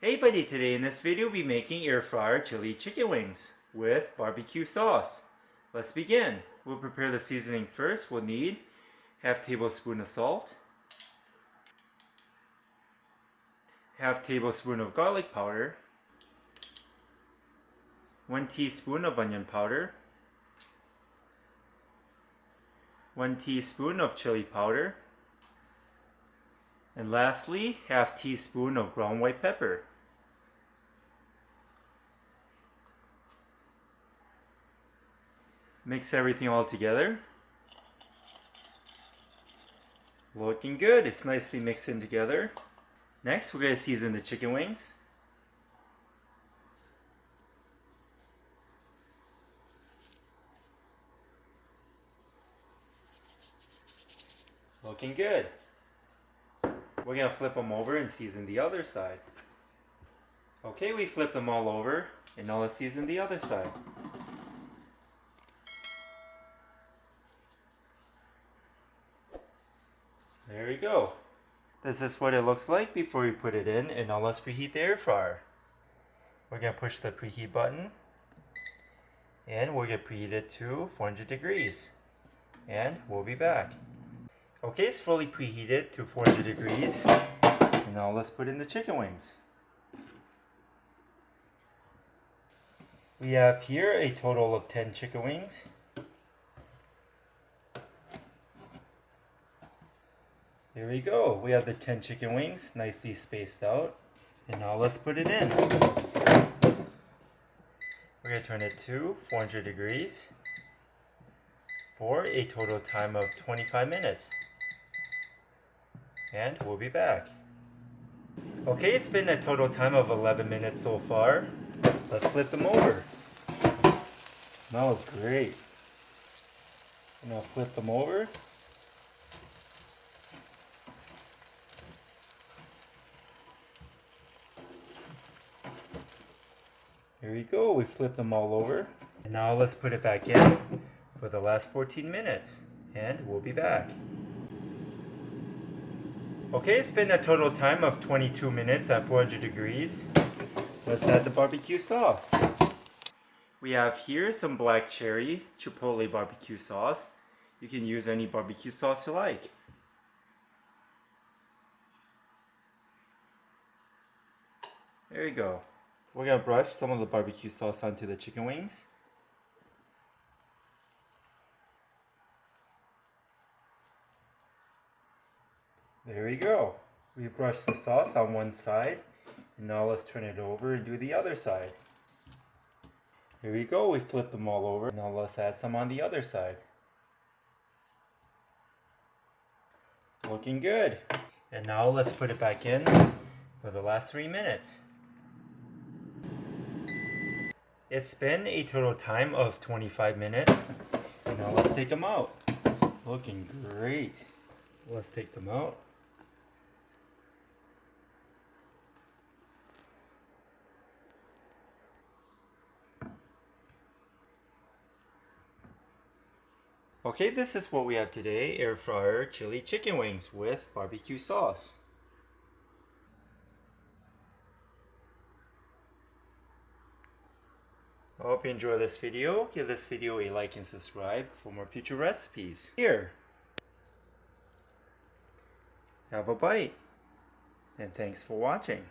Hey buddy, today in this video we'll be making air fryer chili chicken wings with barbecue sauce. Let's begin. We'll prepare the seasoning first. We'll need half tablespoon of salt, half tablespoon of garlic powder, 1 teaspoon of onion powder, 1 teaspoon of chili powder, and lastly, half teaspoon of ground white pepper. Mix everything all together. Looking good, it's nicely mixed in together. Next, we're going to season the chicken wings. Looking good. We're going to flip them over and season the other side. Okay, we flipped them all over, and now let's season the other side. There we go. This is what it looks like before we put it in, and now let's preheat the air fryer. We're going to push the preheat button, and we're going to preheat it to 400 degrees. And we'll be back. Okay, it's fully preheated to 400 degrees. And now let's put in the chicken wings. We have here a total of 10 chicken wings. There we go. We have the 10 chicken wings nicely spaced out. And now let's put it in. We're going to turn it to 400 degrees for a total time of 25 minutes. And we'll be back. Okay, it's been a total time of 11 minutes so far. Let's flip them over. Smells great. And I'll flip them over. Here we go, we flipped them all over. And now let's put it back in for the last 14 minutes. And we'll be back. Okay, it's been a total time of 22 minutes at 400 degrees. Let's add the barbecue sauce. We have here some black cherry Chipotle barbecue sauce. You can use any barbecue sauce you like. There you go. We're going to brush some of the barbecue sauce onto the chicken wings. There we go. We brushed the sauce on one side, and now let's turn it over and do the other side. Here we go, we flipped them all over. Now let's add some on the other side. Looking good. And now let's put it back in for the last 3 minutes. It's been a total time of 25 minutes. And now let's take them out. Looking great. Let's take them out. Okay, this is what we have today, air fryer chili chicken wings with barbecue sauce. I hope you enjoy this video. Give this video a like and subscribe for more future recipes. Here, have a bite, and thanks for watching.